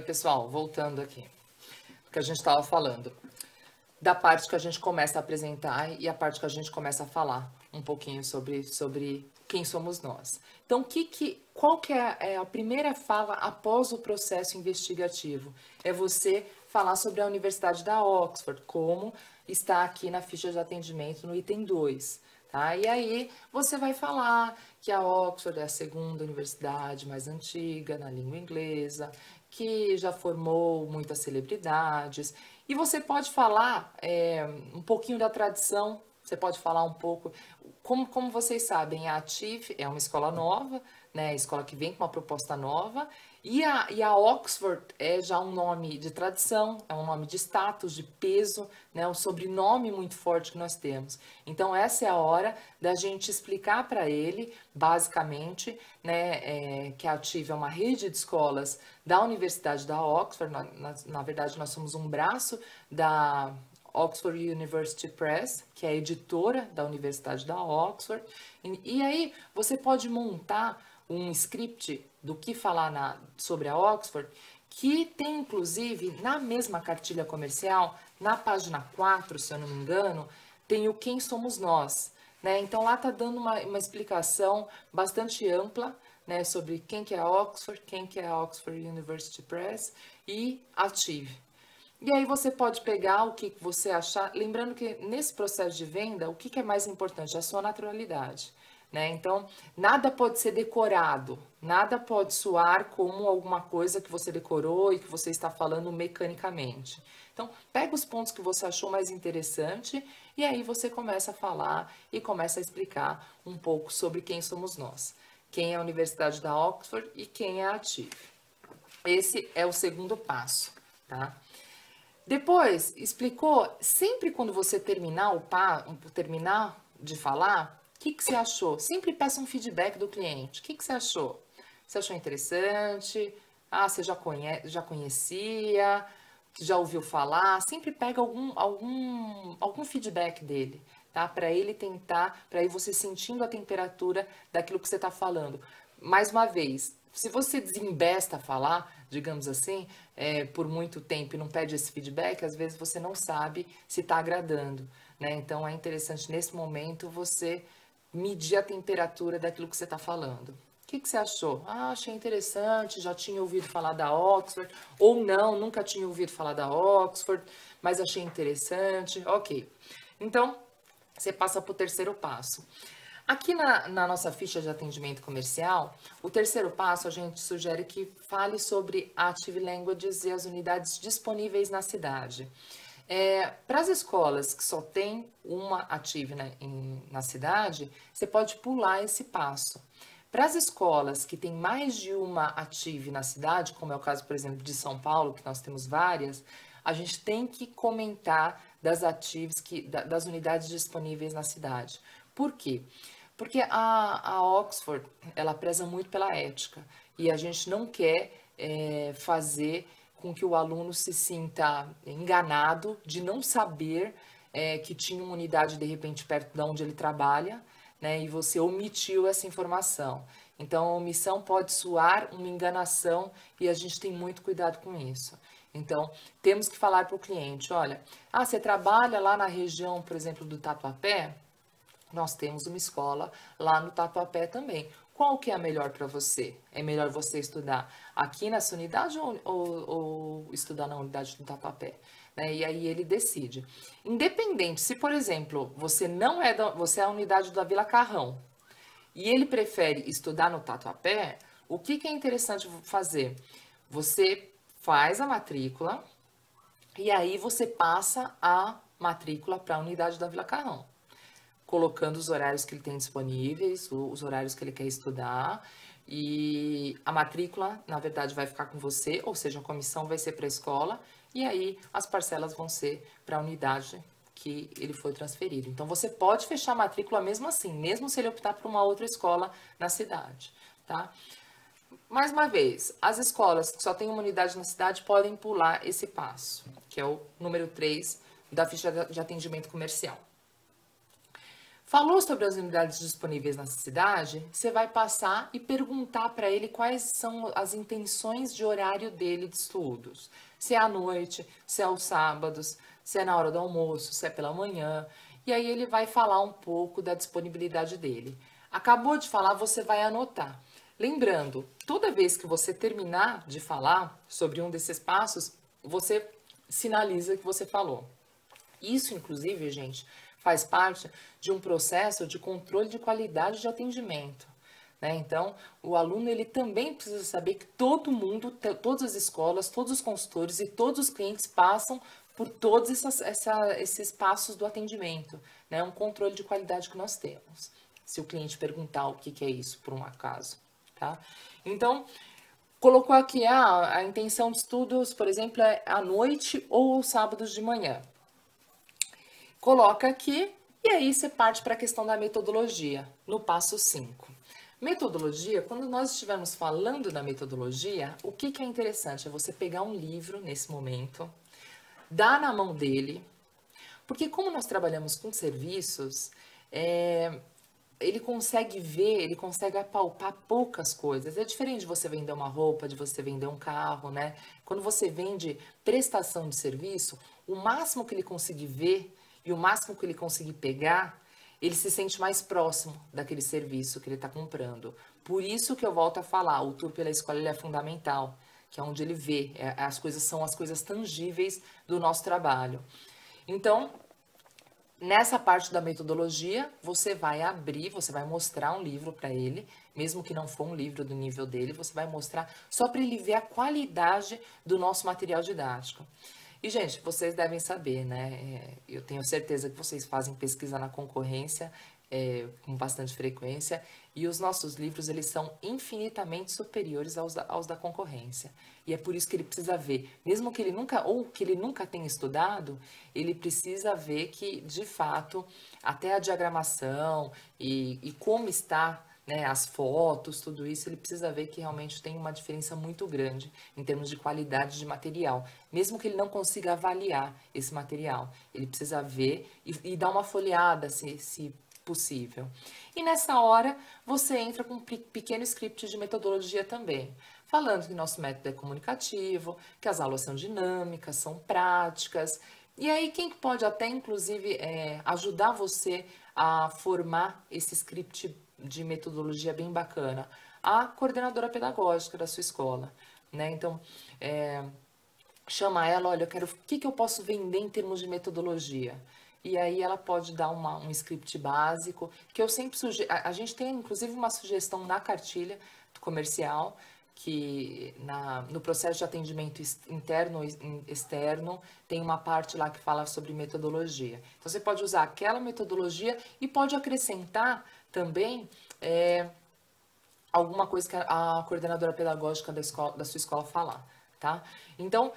pessoal, voltando aqui, que a gente estava falando, da parte que a gente começa a apresentar e a parte que a gente começa a falar um pouquinho sobre quem somos nós. Então, qual que é a primeira fala após o processo investigativo? É você falar sobre a Universidade da Oxford, como está aqui na ficha de atendimento no item 2. Tá? E aí você vai falar que a Oxford é a segunda universidade mais antiga na língua inglesa, que já formou muitas celebridades. E você pode falar um pouquinho da tradição, você pode falar um pouco. Como vocês sabem, a Achieve é uma escola nova, né? Escola que vem com uma proposta nova. E a Oxford é já um nome de tradição, é um nome de status, de peso, né? Um sobrenome muito forte que nós temos. Então, essa é a hora da gente explicar para ele, basicamente, né, que a Achieve é uma rede de escolas da Universidade da Oxford. Na verdade, nós somos um braço da Oxford University Press, que é a editora da Universidade da Oxford. E aí, você pode montar um script do que falar sobre a Oxford, que tem inclusive na mesma cartilha comercial, na página 4, se eu não me engano, tem o quem somos nós, né? Então lá tá dando uma explicação bastante ampla, né, sobre quem que é a Oxford, quem que é a Oxford University Press e a Achieve. E aí você pode pegar o que você achar, lembrando que nesse processo de venda, o que é mais importante? A sua naturalidade. Né? Então, nada pode ser decorado, nada pode soar como alguma coisa que você decorou e que você está falando mecanicamente. Então, pega os pontos que você achou mais interessante e aí você começa a falar e começa a explicar um pouco sobre quem somos nós, quem é a Universidade da Oxford e quem é a Achieve. Esse é o segundo passo, tá? Depois, explicou, sempre quando você terminar de falar, o que você achou? Sempre peça um feedback do cliente. O que você achou? Você achou interessante? Ah, você já conhecia? Já ouviu falar? Sempre pega algum feedback dele, tá? Para ele tentar, para ir você sentindo a temperatura daquilo que você está falando. Mais uma vez, se você desembesta a falar, digamos assim, por muito tempo e não pede esse feedback, às vezes você não sabe se está agradando, né? Então é interessante nesse momento você medir a temperatura daquilo que você está falando. O que você achou? Ah, achei interessante, já tinha ouvido falar da Oxford, ou não, nunca tinha ouvido falar da Oxford, mas achei interessante. Ok. Então, você passa para o terceiro passo. Aqui na nossa ficha de atendimento comercial, o terceiro passo a gente sugere que fale sobre Active Languages e as unidades disponíveis na cidade. Para as escolas que só tem uma Active na cidade, você pode pular esse passo. Para as escolas que tem mais de uma Active na cidade, como é o caso, por exemplo, de São Paulo, que nós temos várias, a gente tem que comentar das Actives, das unidades disponíveis na cidade. Por quê? Porque a Oxford, ela preza muito pela ética e a gente não quer fazer com que o aluno se sinta enganado de não saber que tinha uma unidade de repente perto de onde ele trabalha, né, e você omitiu essa informação. Então, a omissão pode soar uma enganação e a gente tem muito cuidado com isso. Então, temos que falar para o cliente, olha, você trabalha lá na região, por exemplo, do Tatuapé? Nós temos uma escola lá no Tatuapé também. Qual que é a melhor para você? É melhor você estudar aqui nessa unidade ou estudar na unidade do Tatuapé? Né? E aí ele decide. Independente, se por exemplo, você é a unidade da Vila Carrão e ele prefere estudar no Tatuapé, o que é interessante fazer? Você faz a matrícula e aí você passa a matrícula para a unidade da Vila Carrão, colocando os horários que ele tem disponíveis, os horários que ele quer estudar, e a matrícula, na verdade, vai ficar com você, ou seja, a comissão vai ser para a escola, e aí as parcelas vão ser para a unidade que ele foi transferido. Então, você pode fechar a matrícula mesmo assim, mesmo se ele optar por uma outra escola na cidade, tá? Mais uma vez, as escolas que só têm uma unidade na cidade podem pular esse passo, que é o número 3 da ficha de atendimento comercial. Falou sobre as unidades disponíveis na cidade, você vai passar e perguntar para ele quais são as intenções de horário dele de estudos. Se é à noite, se é aos sábados, se é na hora do almoço, se é pela manhã. E aí ele vai falar um pouco da disponibilidade dele. Acabou de falar, você vai anotar. Lembrando, toda vez que você terminar de falar sobre um desses passos, você sinaliza que você falou. Isso, inclusive, gente, faz parte de um processo de controle de qualidade de atendimento, né? Então, o aluno ele também precisa saber que todo mundo, todas as escolas, todos os consultores e todos os clientes passam por todos esses passos do atendimento, né? Um controle de qualidade que nós temos. Se o cliente perguntar o que é isso, por um acaso, tá? Então, colocou aqui a intenção de estudos, por exemplo, é à noite ou aos sábados de manhã. Coloca aqui e aí você parte para a questão da metodologia, no passo 5. Metodologia, quando nós estivermos falando da metodologia, o que é interessante é você pegar um livro nesse momento, dar na mão dele, porque como nós trabalhamos com serviços, ele consegue ver, ele consegue apalpar poucas coisas. É diferente de você vender uma roupa, de você vender um carro, né? Quando você vende prestação de serviço, o máximo que ele conseguir ver e o máximo que ele conseguir pegar, ele se sente mais próximo daquele serviço que ele está comprando. Por isso que eu volto a falar, o tour pela escola ele é fundamental, que é onde ele vê, as coisas são as coisas tangíveis do nosso trabalho. Então, nessa parte da metodologia, você vai abrir, você vai mostrar um livro para ele, mesmo que não for um livro do nível dele, você vai mostrar só para ele ver a qualidade do nosso material didático. E, gente, vocês devem saber, né? Eu tenho certeza que vocês fazem pesquisa na concorrência com bastante frequência e os nossos livros, eles são infinitamente superiores aos da concorrência. E é por isso que ele precisa ver, mesmo que ele nunca tenha estudado, ele precisa ver que, de fato, até a diagramação e como está, né, as fotos, tudo isso, ele precisa ver que realmente tem uma diferença muito grande em termos de qualidade de material. Mesmo que ele não consiga avaliar esse material, ele precisa ver e dar uma folheada, se possível. E nessa hora, você entra com um pequeno script de metodologia também, falando que nosso método é comunicativo, que as aulas são dinâmicas, são práticas. E aí, quem pode até, inclusive, ajudar você a formar esse script de metodologia bem bacana? A coordenadora pedagógica da sua escola, né? Então, chama ela, olha, eu quero, o que eu posso vender em termos de metodologia? E aí ela pode dar um script básico, que eu sempre sugiro, a gente tem inclusive uma sugestão na cartilha do comercial, que no processo de atendimento interno e externo, tem uma parte lá que fala sobre metodologia. Então, você pode usar aquela metodologia e pode acrescentar também alguma coisa que a coordenadora pedagógica da sua escola falar, tá? Então,